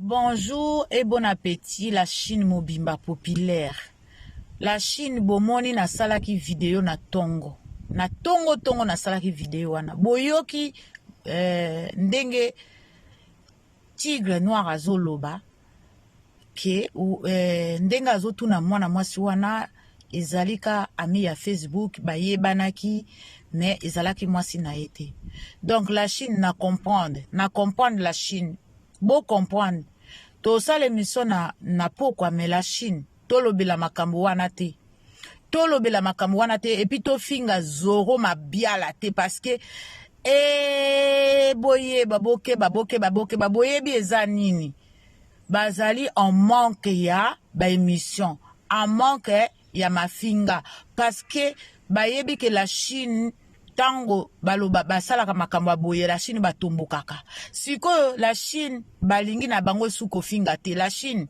Bonjour et bon appétit, la Chine mobimba populaire. La Chine bomoni na salaki vidéo na tongo. Na tongo na salaki vidéo wana. Boyoki ndenge tigre noir azoloba ke ndenge azotuna mwana mwasi wana ezalika ami ya Facebook bayebanaki mais ezalaki mwasi na ete. Donc la Chine na comprendre la Chine. Beau comprendre. To sa l'émission na pokwa mais la Chine tolobela makambo wana te. Tolobela makambo wana te et puis to finga zoro mabiala te parce que boye baboye bi eza nini. Bazali en manque ya ba émission, en manque ya mafinga parce que bayebi que la Chine tango baloba basalaka makambo boye la Chine batombokaka. Siko la Chine balingi na bango suko finga te. La Chine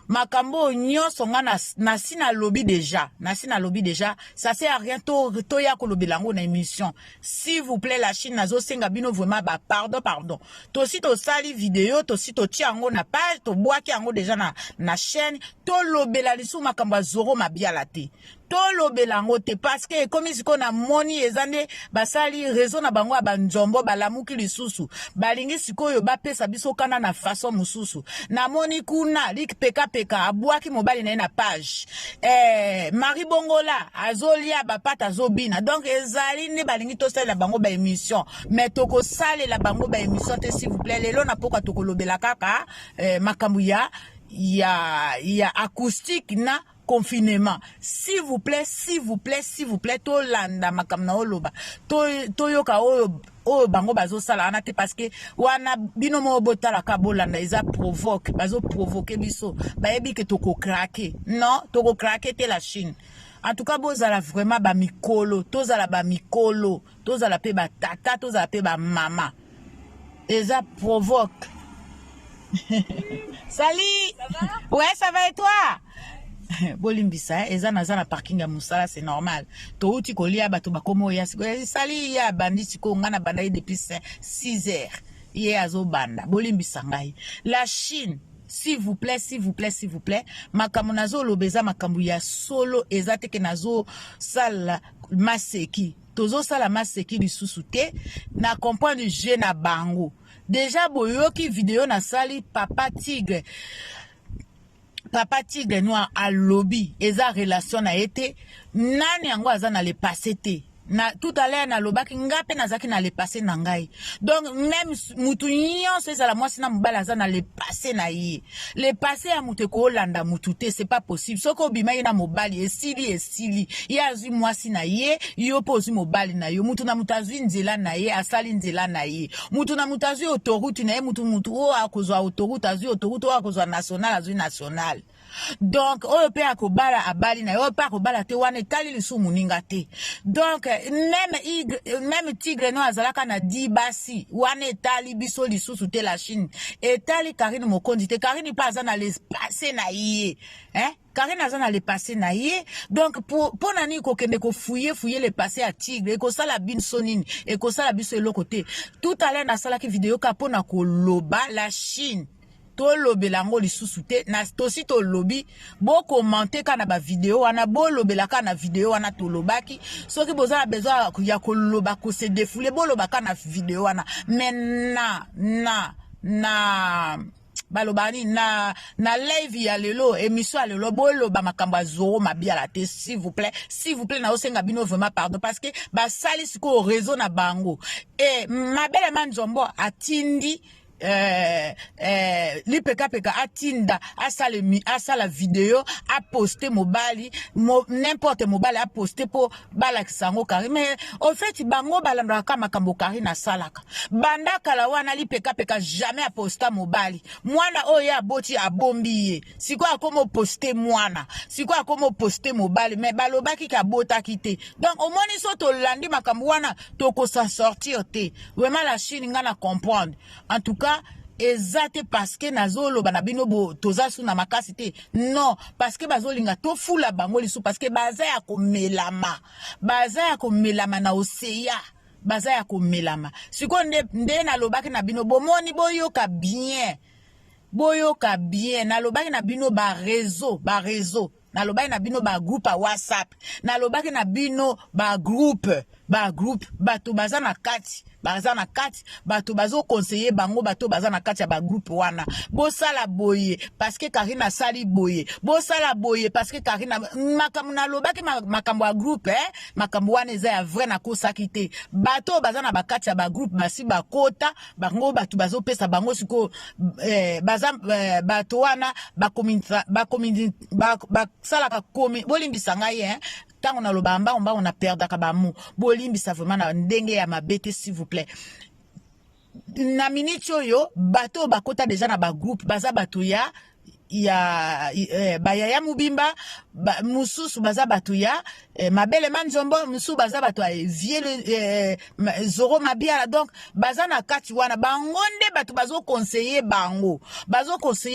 makambo nyonso nga na sina lobby déjà. Ça sert à rien to ya ko lobelango na émission. S'il vous plaît la Chine nazo senga bino vraiment pardon. To si to sali vidéo, to si to tiango na page, to boaki yango déjà na chaîne, to lobela lisu makambo zoro mabiala te. To lobelango te parce que comme siko na moni ezane basali raison na bango abanjombo balamuki lisusu. Balingi sikoyo bapesa biso kana na façon mususu. Na moni kuna lik peka abwaki mobali na page. Marie Bongola azolia bapata azobina. Donc ezali ne balingi to sala bango ba émission. Mais toko sale la bango ba émission te s'il vous plaît. Lelo na poka toko lobela kaka makambu ya acoustique na confinement. S'il vous plaît, to landa makamna oloba. To yoka o bango bazo sala anate parce que wana bino mo botala ka bolanda eza provoquer biso. Bayebi ke toko craquer. Non, toko craquer te la Chine. En tout cas, bozala vraiment ba mikolo, tozala ba mikolo, tozala pe ba tata, tozala pe ba mama. Eza provoque. Salut! Ça va? Ouais, ça va et toi? Bolimbisa eza na parking ya musala c'est normal to uti kolia bato bakomo ya sali ya bandi siko ngana banda depuis 6 heures ye azo banda bolimbisa ngai la Chine s'il vous plaît makambo nazo lobeza makambo ya solo ezate ke nazo sala maseki tozo sala maseki lisusu te na comprendre je na bango déjà boyoki vidéo na sali Papa Tigre noir à lobby eza relation na été nani yango aza na le passé te na tout à l'heure na lobaki ngape nazaki na le passé na ngai donc même mutu nyonso eza la mwasi na mobala aza na le passé na ye le passé ya mutu ko landa mutu te c'est pas possible soko bima ye na mobali esili ye azwi mwasi na ye yo pozi mobali na yo mutu na mutu azwi nzela na ye asali nzela na ye mutu na mutu azwi autoroute na ye mutu o akozwa autoroute azwi autoroute o akozwa national azwi national. Donc oyo pe akobala abali na yo pe akobala te wana etali lisu muninga te. Donc même Tigre no azalaka na dibasi wana etali biso lisusu te la Chine etali Karine Mokonzi te. Karine pa aza na l'espace na ye Karine aza na le passé na ye donc pour nani ko kende ko fouiller le passé à Tigre ko sala bin sonini et ko sala biso eloko te. Tout à l'heure na sala ki vidéo ka pona ko loba la Chine to lobelango lisusu te na tosi to lobi bo commenter kana ba vidéo wana bo lobela kana vidéo wana to lobaki soki boza besoin ya ko loba ko se défouler bo loba kana vidéo wana mais na balobani na live ya lelo émission ya lelo bo loba makambo zoro mabiala te s'il vous plaît na osenga bino vraiment pardon parce que ba sali siko réseau na bango et ma belle manjombo atindi l'IPK atinda asala vidéo a posté mobali n'importe mobali a posté pour balakisango kari mais au fait bango balandaka makambo kari na salaka banda kala wana l'IPK jamais a posté mobali mwana oya boti abombiye siko akomo posté mwana siko akomo posté mobali mais balobaki ka bota kite donc au moins so to landi makambo wana to ko sa sortir te vraiment la Chine ngana comprendre en tout cas ezate parce que nazolo banabino bo tozasu na makasi te non parce que bazolinga to fula bango lisu parce que baza ya komelama na oseya baza ya komelama siko nde na lobaki na bino bomoni boyoka bien boyoka bien nalobaki na bino ba réseau nalobaki na bino ba groupe a WhatsApp nalobaki na bino ba groupe bato baza na kati bato bazo conseiller bango bato baza na kati ya ba groupe wana bosala boye parce que Karine sali boye bosala boye parce que Karine makambo nalobaki makambo ya groupe makambo wana eza ya vrai na kosaki te bato baza na bakati ya ba groupe basi bakota bango bato bazo pesa bango siko baza bato wana basalaka komi bolimbisa ngai tango na loba mba on a perdaka ba mu bolimbisa vraiment na ndenge ya mabete s'il vous plaît na minute oyo bato bakota déjà na ba groupe baza bato ya bayaya mubimba mususu baza bato ya mabele manzombo mususu baza bato ya vieux zoro mabiala donc baza na kati wana bango nde bato bazo conseiller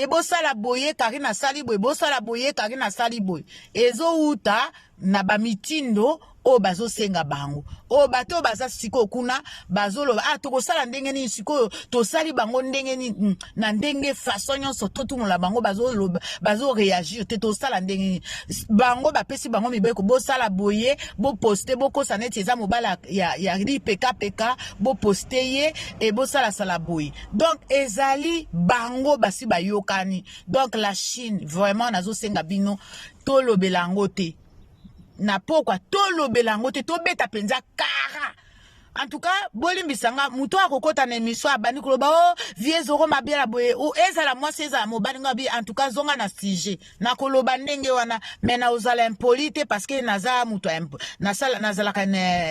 bosala boye Karine sali boye bosala boye Karine sali boye ezo uta na ba mitindo o bazo senga bango o bato baza siko kuna bazolo tokosala ndenge ni siko tosali bango ndenge ni na ndenge façon nyonso totumula bango bazo réagir te tosala ndenge bango bapesi bango mibeko bosala boye bo poster bokosa neti eza mobala ya PK bo poster ye et bosala sala boye donc ezali bango basi bayokani donc la Chine vraiment nazo senga bino tolobela ngo te na pokwa tolobelango te tobeta penza kara en tout cas bolimbisanga muto akokota na émission abani koloba vie zoro mabiala boye o ezala mwasi ezala mobali ngabi en tout cas zonga na sujet na koloba ndenge wana mais na ozala impolite parce que naza muto nazala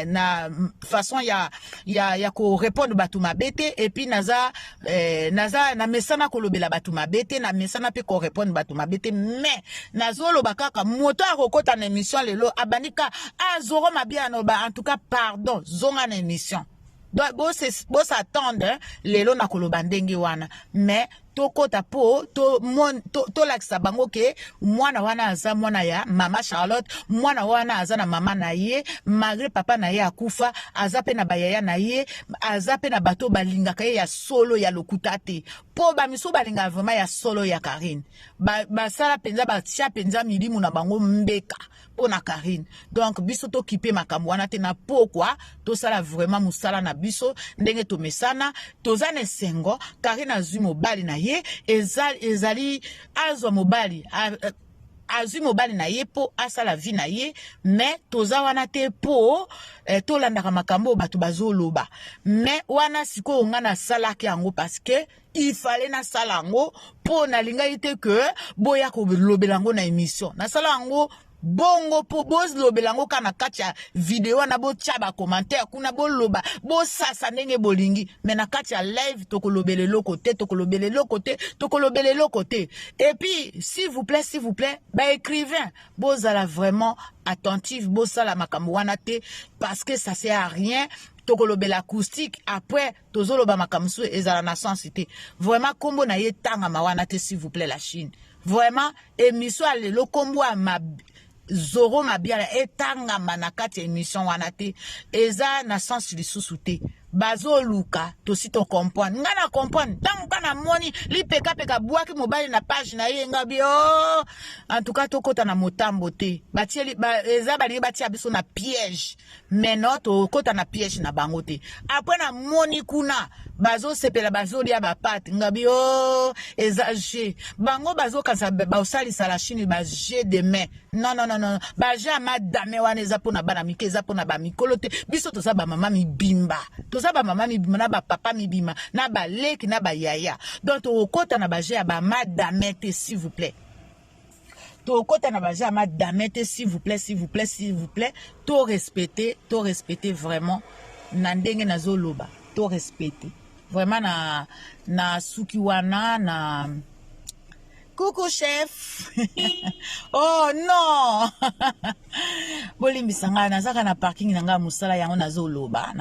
na façon ya ko répondre batu mabete et puis naza na mesana kolobela batu mabete na mesana pe ko répondre batu mabete mais nazolo bakaka muto akokota na émission lelo abanika zoro mabiala no ba en tout cas pardon zonga na mission. Donc, bon s'attendre, lelo na koloba ndenge wana. Mais, tokota po, to lakisa bango ke, mwana wana aza mwana ya, mama Charlotte, mwana wana aza na mama na ye, malgré papa na ye akufa, aza pe na bayaya na ye, aza pe na bato balinga kaye ya solo ya lokutate. Po bamiso balinga vraiment ya solo ya Karine. Basala penza batia penza milimu na bango mbeka. Na Karine. Donc biso to kipe makambo wana te na pokwa to sala vraiment musala na biso ndenge to mesana tozane sengo Karine azwi mobali na ye ezali azwa mobali azwi mobali na ye po asala vie na ye mais toza wana te po tolandaka makambo bato bazoloba mais wana siko nga na salaki yango parce que il fallait na salango po na linga ite que boya ko lobelango na émission na salango bongo po boz lobelango kana kati ya video na bo tchaba commentaire kuna bo loba bo sasa ndenge bolingi mais na kati ya live tokolobele lokote et puis s'il vous plaît ba écrivain bozala vraiment attentif bosala makambo wana te parce que ça sert à rien tokolobela acoustique après tozoloba makamso ezala na sensité vraiment kombo na ye tanga mawana te s'il vous plaît la Chine vraiment émission lelo kombo ma Zoro mabiala etanga manakati émission wana te eza na sens lisusu te bazo luka to si to comprendre ngana comprendre tangu kana moni li peka bwaki mobile na page na ye ngabi en tout cas to kota na motambo te batieli eza bali batia biso na piège mais non to kota na piège na bango te après na moni kuna bazo sepela bazo lia ba pat ngabi eza je bango bazo kansa ba osali sala Chine ba je de main non ba jama dame wana eza pona bana mike eza pona ba mikolo te biso to sa ba mama mi bimba ça ba mama mi bima na ba papa mi bima na ba leki na ba yaya donc to kota na ba je ba madame s'il vous plaît to kota na ba je madame s'il vous plaît to respecter vraiment na ndenge na zoloba to respecter vraiment na suki wana na coucou chef. Oh non. Bolimbisanga nazaka na parking nanga musala yango nazoloba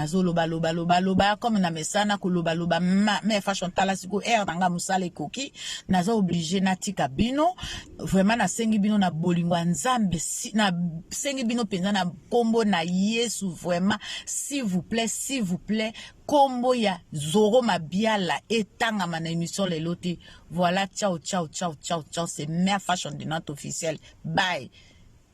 comme na mesana koloba mais fashion tala siko air nanga musala ekoki naza obligé na tika bino vraiment na sengi bino na bolingo nzambe na sengi bino penza na kombo na Yesu vraiment s'il vous plaît kombo ya Zoro Mabiala etangama na émission lelo te. Voilà, ciao, ciao, ciao, ciao, ciao. C'est Mère Fashion de notre officiel. Bye.